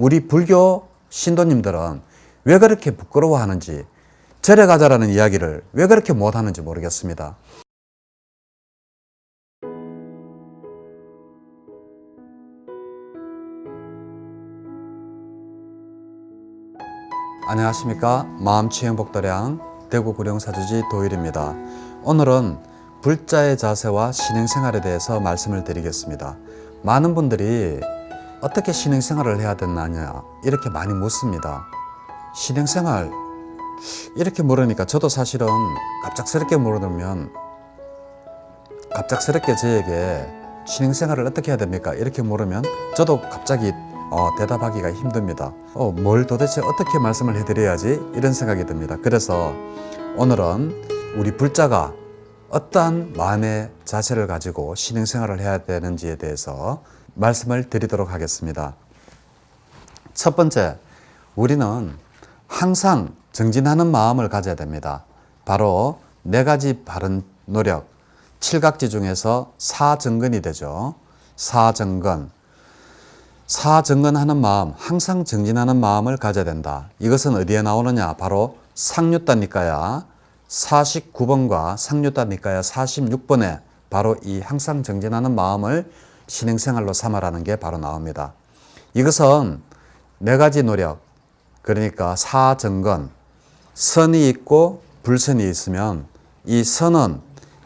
우리 불교 신도님들은 왜 그렇게 부끄러워하는지, 절에 가자라는 이야기를 왜 그렇게 못하는지 모르겠습니다. 안녕하십니까. 마음취행복도량 대구 구룡사주지 도일입니다. 오늘은 불자의 자세와 신행생활에 대해서 말씀을 드리겠습니다. 많은 분들이 어떻게 신행생활을 해야 되느냐 이렇게 많이 묻습니다. 신행생활 이렇게 물으니까 저도 사실은 갑작스럽게 물으면 갑작스럽게 저에게 신행생활을 어떻게 해야 됩니까? 이렇게 물으면 저도 갑자기 대답하기가 힘듭니다. 뭘 도대체 어떻게 말씀을 해드려야지? 이런 생각이 듭니다. 그래서 오늘은 우리 불자가 어떠한 마음의 자세를 가지고 신행생활을 해야 되는지에 대해서 말씀을 드리도록 하겠습니다. 첫 번째, 우리는 항상 정진하는 마음을 가져야 됩니다. 바로 4가지 바른 노력, 7각지 중에서 사정근이 되죠. 사정근하는 마음, 항상 정진하는 마음을 가져야 된다. 이것은 어디에 나오느냐? 바로 상류따니까야 49번과 상류따니까야 46번에 바로 이 항상 정진하는 마음을 신행생활로 삼아라는 게 바로 나옵니다. 이것은 4가지 노력, 그러니까 사정근, 선이 있고 불선이 있으면 이 선은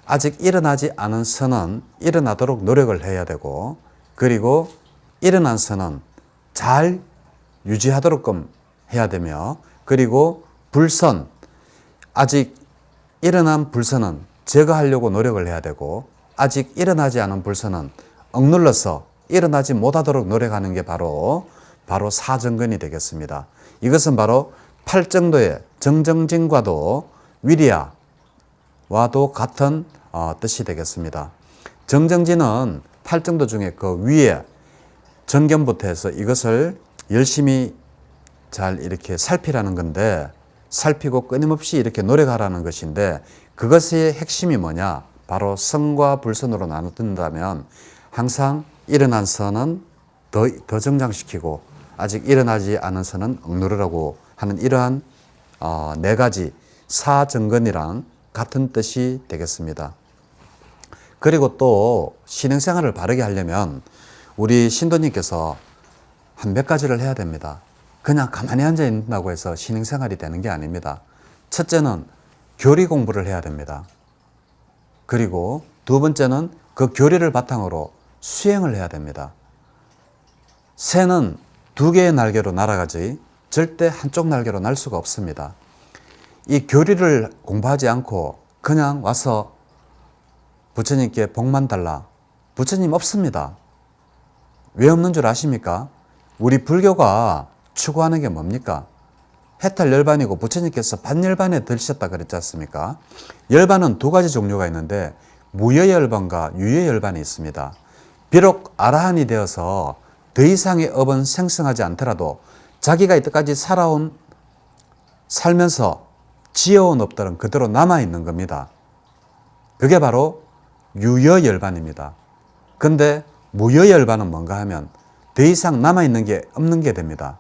아직 일어나지 않은 선은 일어나도록 노력을 해야 되고, 그리고 일어난 선은 잘 유지하도록 해야 되며, 그리고 불선, 아직 일어난 불선은 제거하려고 노력을 해야 되고, 아직 일어나지 않은 불선은 억눌러서 일어나지 못하도록 노력하는 게 바로 사정근이 되겠습니다. 이것은 바로 팔정도의 정정진과도 위리야와도 같은 뜻이 되겠습니다. 정정진은 팔정도 중에 그 위에 정견부터 해서 이것을 열심히 잘 이렇게 살피라는 건데, 살피고 끊임없이 이렇게 노력하라는 것인데, 그것의 핵심이 뭐냐? 바로 선과 불선으로 나눈다면 항상 일어난 선은 더 정장시키고 아직 일어나지 않은 선은 억누르라고 하는 이러한 4가지 사정근이랑 같은 뜻이 되겠습니다. 그리고 또 신행생활을 바르게 하려면 우리 신도님께서 한 몇 가지를 해야 됩니다. 그냥 가만히 앉아 있는다고 해서 신행생활이 되는 게 아닙니다. 첫째는 교리 공부를 해야 됩니다. 그리고 두 번째는 그 교리를 바탕으로 수행을 해야 됩니다. 새는 2개의 날개로 날아가지 절대 한쪽 날개로 날 수가 없습니다. 이 교리를 공부하지 않고 그냥 와서 부처님께 복만 달라. 부처님 없습니다. 왜 없는 줄 아십니까? 우리 불교가 추구하는 게 뭡니까? 해탈 열반이고 부처님께서 반열반에 들으셨다 그랬지 않습니까? 열반은 2가지 종류가 있는데 무여열반과 유여열반이 있습니다. 비록 아라한이 되어서 더 이상의 업은 생성하지 않더라도 자기가 이때까지 살면서 지어온 업들은 그대로 남아있는 겁니다. 그게 바로 유여열반입니다. 근데 무여열반은 뭔가 하면 더 이상 남아있는 게 없는 게 됩니다.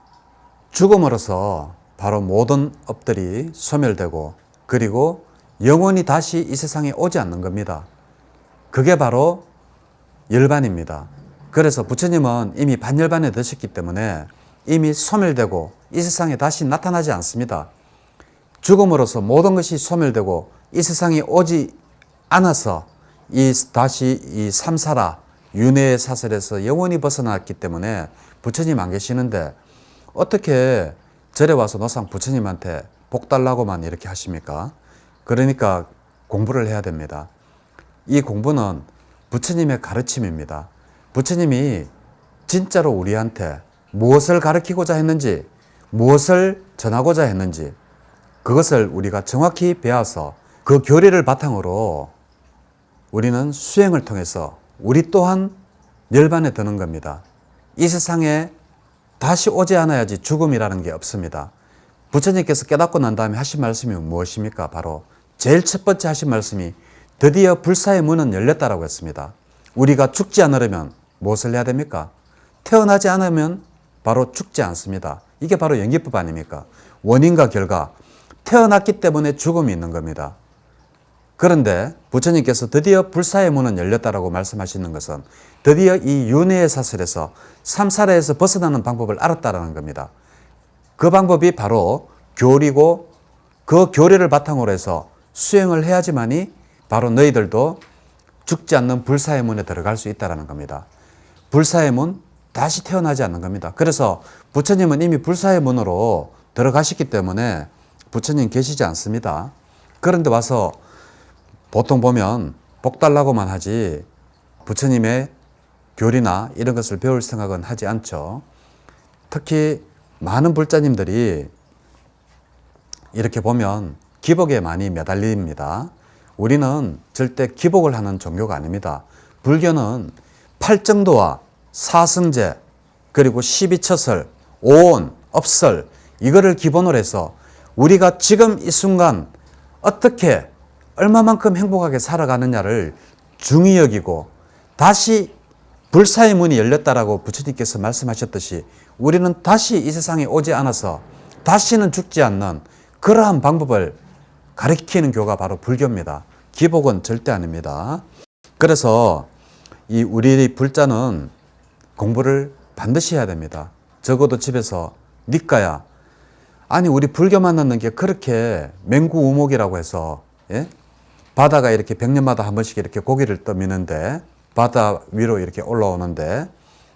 죽음으로써 바로 모든 업들이 소멸되고, 그리고 영원히 다시 이 세상에 오지 않는 겁니다. 그게 바로 열반입니다. 그래서 부처님은 이미 반열반에 드셨기 때문에 이미 소멸되고 이 세상에 다시 나타나지 않습니다. 죽음으로써 모든 것이 소멸되고 이 세상에 오지 않아서 다시 이 삼사라 윤회의 사설에서 영원히 벗어났기 때문에 부처님 안 계시는데 어떻게 절에 와서 노상 부처님한테 복 달라고만 이렇게 하십니까? 그러니까 공부를 해야 됩니다. 이 공부는 부처님의 가르침입니다. 부처님이 진짜로 우리한테 무엇을 가르치고자 했는지, 무엇을 전하고자 했는지, 그것을 우리가 정확히 배워서 그 교리를 바탕으로 우리는 수행을 통해서 우리 또한 열반에 드는 겁니다. 이 세상에 다시 오지 않아야지 죽음이라는 게 없습니다. 부처님께서 깨닫고 난 다음에 하신 말씀이 무엇입니까? 바로 제일 첫 번째 하신 말씀이 드디어 불사의 문은 열렸다라고 했습니다. 우리가 죽지 않으려면 무엇을 해야 됩니까? 태어나지 않으면 바로 죽지 않습니다. 이게 바로 연기법 아닙니까? 원인과 결과, 태어났기 때문에 죽음이 있는 겁니다. 그런데 부처님께서 드디어 불사의 문은 열렸다라고 말씀하시는 것은 드디어 이 윤회의 사슬에서 삼사라에서 벗어나는 방법을 알았다라는 겁니다. 그 방법이 바로 교리고 그 교리를 바탕으로 해서 수행을 해야지만이 바로 너희들도 죽지 않는 불사의 문에 들어갈 수 있다는 겁니다. 불사의 문, 다시 태어나지 않는 겁니다. 그래서 부처님은 이미 불사의 문으로 들어가셨기 때문에 부처님 계시지 않습니다. 그런데 와서 보통 보면 복 달라고만 하지 부처님의 교리나 이런 것을 배울 생각은 하지 않죠. 특히 많은 불자님들이 이렇게 보면 기복에 많이 매달립니다. 우리는 절대 기복을 하는 종교가 아닙니다. 불교는 팔정도와 사승제, 그리고 12처설, 오온, 업설, 이거를 기본으로 해서 우리가 지금 이 순간 어떻게 얼마만큼 행복하게 살아가느냐를 중히 여기고 다시 불사의 문이 열렸다라고 부처님께서 말씀하셨듯이 우리는 다시 이 세상에 오지 않아서 다시는 죽지 않는 그러한 방법을 가르치는 교가 바로 불교입니다. 기복은 절대 아닙니다. 그래서 이 우리 불자는 공부를 반드시 해야 됩니다. 적어도 집에서 니까야, 아니 우리 불교 만나는 게 그렇게 맹구우목이라고 해서, 예? 바다가 이렇게 100년마다 한 번씩 이렇게 고기를 떠미는데 바다 위로 이렇게 올라오는데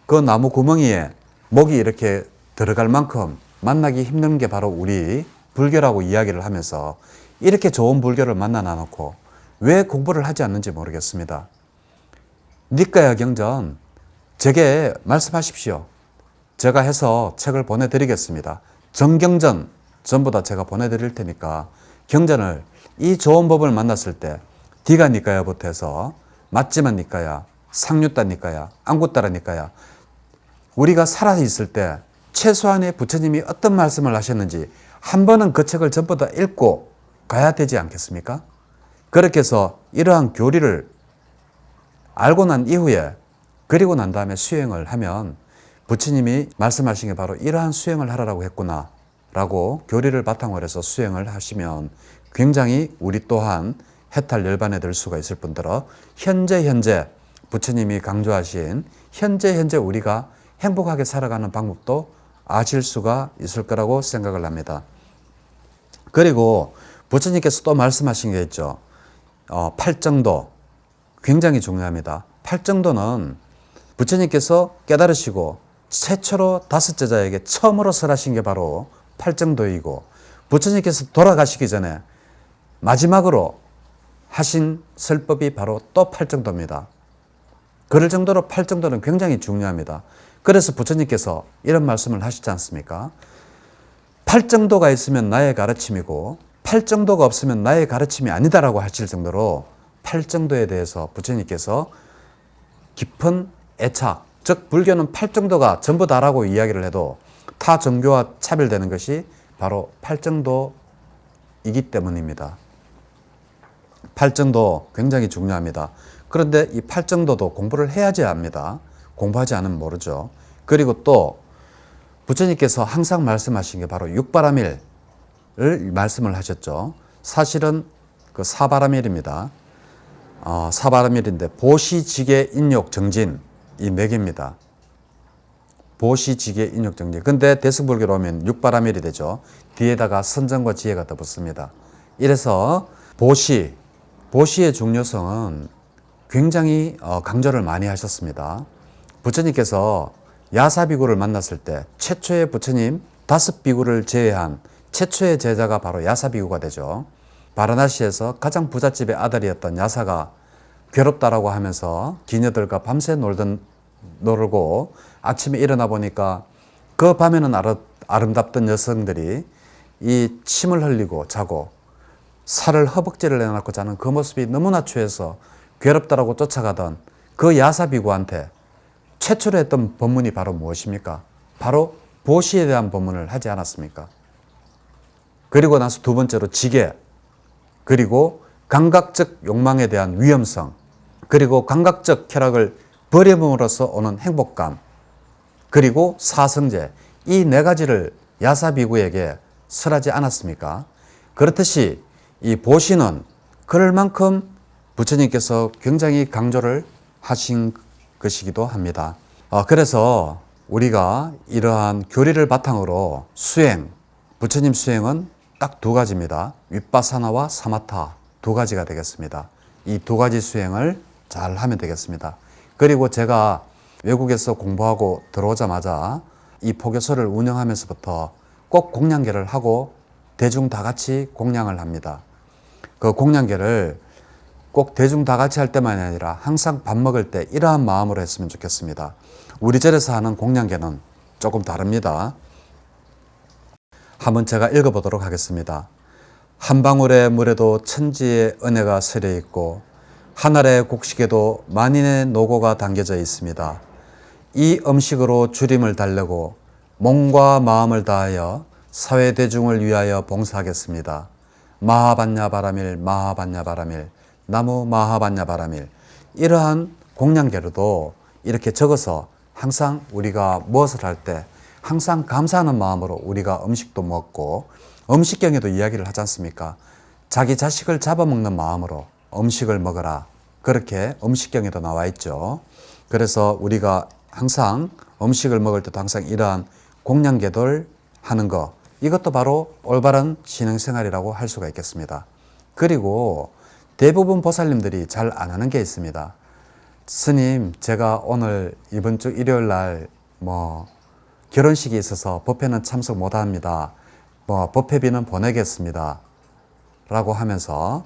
그 나무 구멍이에 목이 이렇게 들어갈 만큼 만나기 힘든 게 바로 우리 불교라고 이야기를 하면서 이렇게 좋은 불교를 만나 놓고 왜 공부를 하지 않는지 모르겠습니다. 니까야 경전 제게 말씀하십시오. 제가 해서 책을 보내드리겠습니다. 정경전 전부 다 제가 보내드릴 테니까 경전을 이 좋은 법을 만났을 때 디가 니까야부터 해서 맞지만 니까야, 상류따 니까야, 안구따라 니까야, 우리가 살아있을 때 최소한의 부처님이 어떤 말씀을 하셨는지 한 번은 그 책을 전부 다 읽고 가야 되지 않겠습니까? 그렇게 해서 이러한 교리를 알고 난 이후에 그리고 난 다음에 수행을 하면 부처님이 말씀하신 게 바로 이러한 수행을 하라고 했구나 라고 교리를 바탕으로 해서 수행을 하시면 굉장히 우리 또한 해탈 열반에 들 수가 있을 뿐더러 현재 부처님이 강조하신 현재 우리가 행복하게 살아가는 방법도 아실 수가 있을 거라고 생각을 합니다. 그리고 부처님께서 또 말씀하신 게 있죠. 팔정도 굉장히 중요합니다. 팔정도는 부처님께서 깨달으시고 최초로 다섯 제자에게 처음으로 설하신 게 바로 팔정도이고 부처님께서 돌아가시기 전에 마지막으로 하신 설법이 바로 또 팔정도입니다. 그럴 정도로 팔정도는 굉장히 중요합니다. 그래서 부처님께서 이런 말씀을 하시지 않습니까? 팔정도가 있으면 나의 가르침이고 팔정도가 없으면 나의 가르침이 아니다라고 하실 정도로 팔정도에 대해서 부처님께서 깊은 애착, 즉 불교는 팔정도가 전부 다라고 이야기를 해도 타 종교와 차별되는 것이 바로 팔정도이기 때문입니다. 팔정도 굉장히 중요합니다. 그런데 이 팔정도도 공부를 해야지 합니다. 공부하지 않으면 모르죠. 그리고 또 부처님께서 항상 말씀하신 게 바로 육바라밀을 말씀을 하셨죠. 사실은 그 사바라밀입니다. 사바라밀인데 보시지계 인욕 정진 이 네 개입니다. 보시지계 인욕 정진. 근데 대승불교로 오면 육바라밀이 되죠. 뒤에다가 선정과 지혜가 더 붙습니다. 이래서 보시의 중요성은 굉장히 강조를 많이 하셨습니다. 부처님께서 야사비구를 만났을 때 최초의 부처님 5비구를 제외한 최초의 제자가 바로 야사비구가 되죠. 바라나시에서 가장 부잣집의 아들이었던 야사가 괴롭다라고 하면서 기녀들과 밤새 놀고 아침에 일어나 보니까 그 밤에는 아름답던 여성들이 이 침을 흘리고 자고 살을 허벅지를 내놓고 자는 그 모습이 너무나 추해서 괴롭다라고 쫓아가던 그 야사비구한테 최초로 했던 법문이 바로 무엇입니까? 바로 보시에 대한 법문을 하지 않았습니까? 그리고 나서 두 번째로 지계, 그리고 감각적 욕망에 대한 위험성, 그리고 감각적 쾌락을 버림으로써 오는 행복감, 그리고 사성제, 이 네 가지를 야사비구에게 설하지 않았습니까? 그렇듯이 이 보시는 그럴 만큼 부처님께서 굉장히 강조를 하신 것이기도 합니다. 그래서 우리가 이러한 교리를 바탕으로 수행, 부처님 수행은 딱 두 가지입니다. 윗바사나와 사마타 두 가지가 되겠습니다. 이 두 가지 수행을 잘 하면 되겠습니다. 그리고 제가 외국에서 공부하고 들어오자마자 이 포교소를 운영하면서부터 꼭 공양계를 하고 대중 다 같이 공양을 합니다. 그 공양계를 꼭 대중 다 같이 할 때만이 아니라 항상 밥 먹을 때 이러한 마음으로 했으면 좋겠습니다. 우리 절에서 하는 공양계는 조금 다릅니다. 한번 제가 읽어보도록 하겠습니다. 한 방울의 물에도 천지의 은혜가 서려 있고 한 알의 곡식에도 만인의 노고가 담겨져 있습니다. 이 음식으로 주림을 달래고 몸과 마음을 다하여 사회 대중을 위하여 봉사하겠습니다. 마하반야 바라밀 마하반야 바라밀 나무 마하반야 바라밀. 이러한 공양계로도 이렇게 적어서 항상 우리가 무엇을 할 때 항상 감사하는 마음으로 우리가 음식도 먹고 음식경에도 이야기를 하지 않습니까? 자기 자식을 잡아먹는 마음으로 음식을 먹어라. 그렇게 음식경에도 나와 있죠. 그래서 우리가 항상 음식을 먹을 때도 항상 이러한 공양계도를 하는 것, 이것도 바로 올바른 신앙생활이라고 할 수가 있겠습니다. 그리고 대부분 보살님들이 잘 안 하는 게 있습니다. 스님, 제가 오늘 이번 주 일요일 날 결혼식이 있어서 법회는 참석 못 합니다. 법회비는 보내겠습니다. 라고 하면서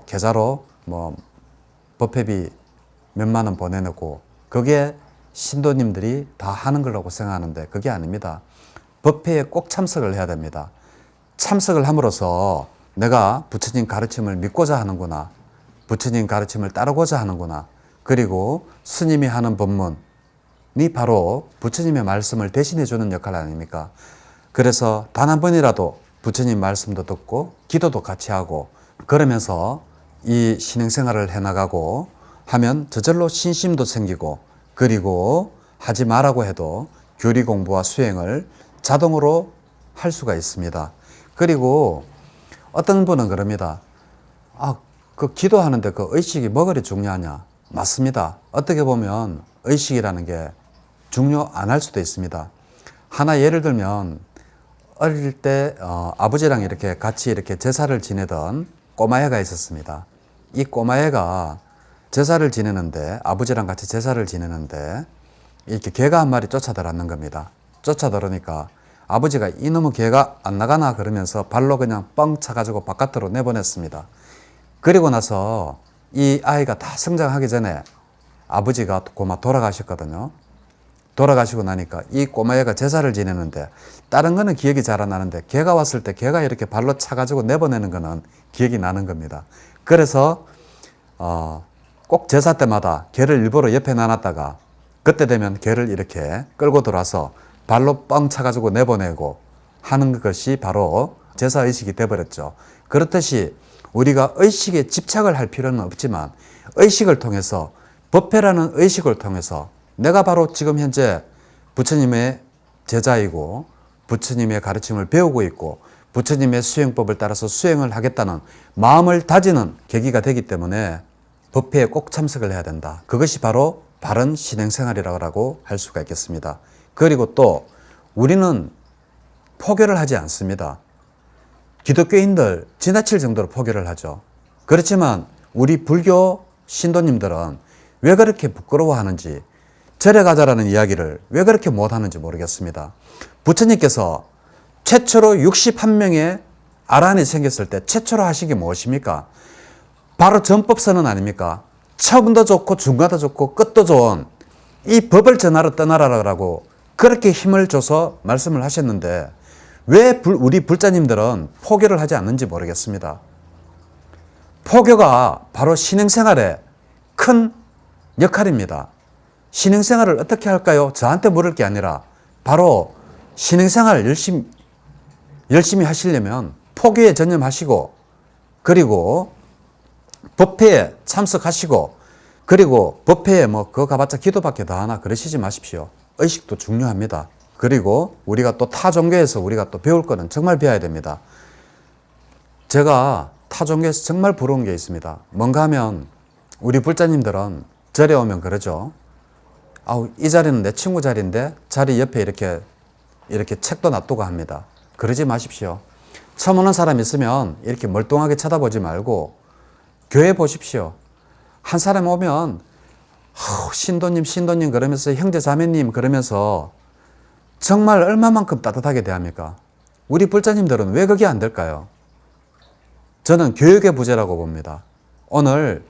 계좌로 법회비 몇만 원 보내놓고 그게 신도님들이 다 하는 거라고 생각하는데 그게 아닙니다. 법회에 꼭 참석을 해야 됩니다. 참석을 함으로써 내가 부처님 가르침을 믿고자 하는구나. 부처님 가르침을 따르고자 하는구나. 그리고 스님이 하는 법문이 바로 부처님의 말씀을 대신해 주는 역할 아닙니까? 그래서 단 한 번이라도 부처님 말씀도 듣고 기도도 같이 하고 그러면서 이 신행생활을 해나가고 하면 저절로 신심도 생기고 그리고 하지 말라고 해도 교리 공부와 수행을 자동으로 할 수가 있습니다. 그리고 어떤 분은 그럽니다. 그 기도하는데 그 의식이 뭐그리 중요하냐? 맞습니다. 어떻게 보면 의식이라는 게 중요 안 할 수도 있습니다. 하나 예를 들면 어릴 때 아버지랑 이렇게 같이 이렇게 제사를 지내던 꼬마애가 있었습니다. 이 꼬마애가 제사를 지내는데 아버지랑 같이 제사를 지내는데 이렇게 개가 한 마리 쫓아들었는 겁니다. 쫓아들으니까 아버지가 이놈의 개가 안 나가나 그러면서 발로 그냥 뻥 차가지고 바깥으로 내보냈습니다. 그리고 나서 이 아이가 다 성장하기 전에 아버지가 고마 돌아가셨거든요. 돌아가시고 나니까 이 꼬마애가 제사를 지내는데 다른 거는 기억이 잘 안 나는데 개가 왔을 때 개가 이렇게 발로 차가지고 내보내는 거는 기억이 나는 겁니다. 그래서 꼭 제사 때마다 개를 일부러 옆에 놔놨다가 그때 되면 개를 이렇게 끌고 들어와서 발로 뻥 차가지고 내보내고 하는 것이 바로 제사의식이 되어버렸죠. 그렇듯이 우리가 의식에 집착을 할 필요는 없지만 의식을 통해서 법회라는 의식을 통해서 내가 바로 지금 현재 부처님의 제자이고 부처님의 가르침을 배우고 있고 부처님의 수행법을 따라서 수행을 하겠다는 마음을 다지는 계기가 되기 때문에 법회에 꼭 참석을 해야 된다. 그것이 바로 바른 신행생활이라고 할 수가 있겠습니다. 그리고 또 우리는 포교를 하지 않습니다. 기독교인들 지나칠 정도로 포교를 하죠. 그렇지만 우리 불교 신도님들은 왜 그렇게 부끄러워하는지 절에 가자라는 이야기를 왜 그렇게 못하는지 모르겠습니다. 부처님께서 최초로 61명의 아란이 생겼을 때 최초로 하신 게 무엇입니까? 바로 전법선언 아닙니까? 처음도 좋고 중간도 좋고 끝도 좋은 이 법을 전하러 떠나라라고 그렇게 힘을 줘서 말씀을 하셨는데 왜 우리 불자님들은 포교를 하지 않는지 모르겠습니다. 포교가 바로 신행생활의 큰 역할입니다. 신행생활을 어떻게 할까요? 저한테 물을 게 아니라 바로 신행생활 열심히 하시려면 포교에 전념하시고 그리고 법회에 참석하시고 그리고 법회에 그거 가봤자 기도밖에 더 하나 그러시지 마십시오. 의식도 중요합니다. 그리고 우리가 또 타 종교에서 우리가 또 배울 거는 정말 배워야 됩니다. 제가 타 종교에서 정말 부러운 게 있습니다. 뭔가 하면 우리 불자님들은 절에 오면 그러죠. 아우, 이 자리는 내 친구 자리인데 자리 옆에 이렇게 책도 놔두고 합니다. 그러지 마십시오. 처음 오는 사람 있으면 이렇게 멀뚱하게 쳐다보지 말고 교회 보십시오. 한 사람 오면 신도님 그러면서 형제 자매님 그러면서 정말 얼마만큼 따뜻하게 대합니까? 우리 불자님들은 왜 그게 안 될까요? 저는 교육의 부재라고 봅니다. 오늘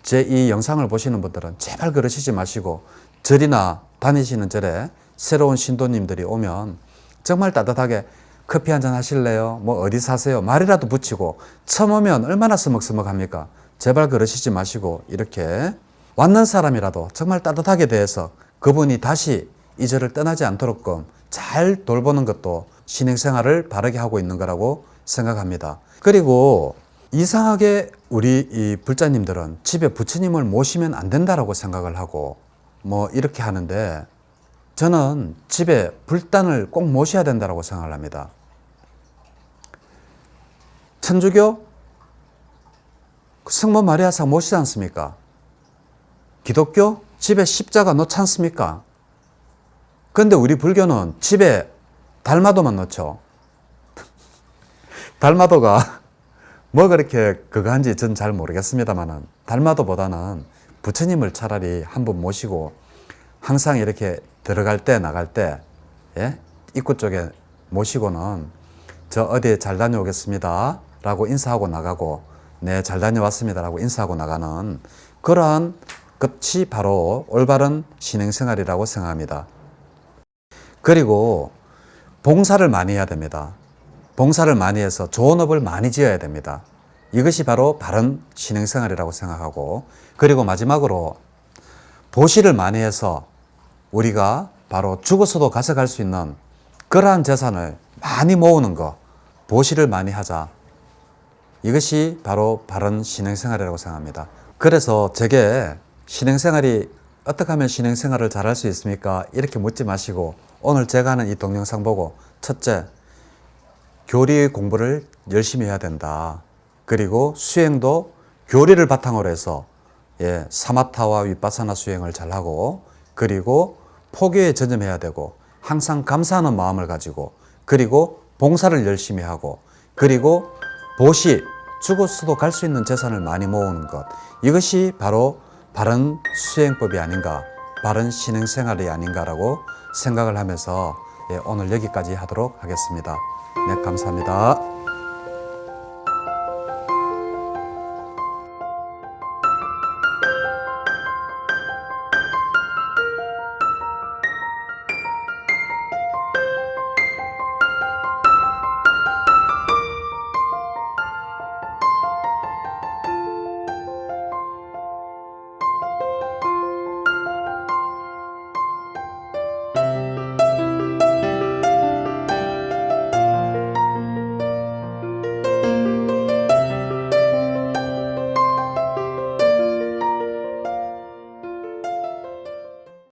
제 이 영상을 보시는 분들은 제발 그러시지 마시고 절이나 다니시는 절에 새로운 신도님들이 오면 정말 따뜻하게 커피 한잔 하실래요? 뭐 어디 사세요? 말이라도 붙이고 처음 오면 얼마나 서먹서먹합니까? 제발 그러시지 마시고 이렇게 왔는 사람이라도 정말 따뜻하게 대해서 그분이 다시 이 절을 떠나지 않도록끔 잘 돌보는 것도 신행생활을 바르게 하고 있는 거라고 생각합니다. 그리고 이상하게 우리 이 불자님들은 집에 부처님을 모시면 안 된다라고 생각을 하고 뭐 이렇게 하는데 저는 집에 불단을 꼭 모셔야 된다고 생각을 합니다. 천주교 성모 마리아상 모시지 않습니까? 기독교 집에 십자가 놓지 않습니까? 그런데 우리 불교는 집에 달마도만 놓죠. 달마도가 뭐 그렇게 그거 한지 전 잘 모르겠습니다만은 달마도보다는 부처님을 차라리 한번 모시고 항상 이렇게 들어갈 때 나갈 때 예? 입구 쪽에 모시고는 저 어디에 잘 다녀오겠습니다 라고 인사하고 나가고 네 잘 다녀왔습니다 라고 인사하고 나가는 그러한 것이 바로 올바른 신행생활이라고 생각합니다. 그리고 봉사를 많이 해야 됩니다. 봉사를 많이 해서 좋은 업을 많이 지어야 됩니다. 이것이 바로 바른 신행생활이라고 생각하고 그리고 마지막으로 보시를 많이 해서 우리가 바로 죽어서도 가져갈 수 있는 그러한 재산을 많이 모으는 것, 보시를 많이 하자. 이것이 바로 바른 신행생활이라고 생각합니다. 그래서 제게 신행생활이 어떻게 하면 신행생활을 잘할 수 있습니까? 이렇게 묻지 마시고 오늘 제가 하는 이 동영상 보고 첫째, 교리 공부를 열심히 해야 된다. 그리고 수행도 교리를 바탕으로 해서 사마타와 위파사나 수행을 잘하고 그리고 포교에 전념해야 되고 항상 감사하는 마음을 가지고 그리고 봉사를 열심히 하고 그리고 보시, 죽어서도 갈 수 있는 재산을 많이 모으는 것 이것이 바로 바른 수행법이 아닌가 바른 신행생활이 아닌가라고 생각을 하면서 오늘 여기까지 하도록 하겠습니다. 네, 감사합니다.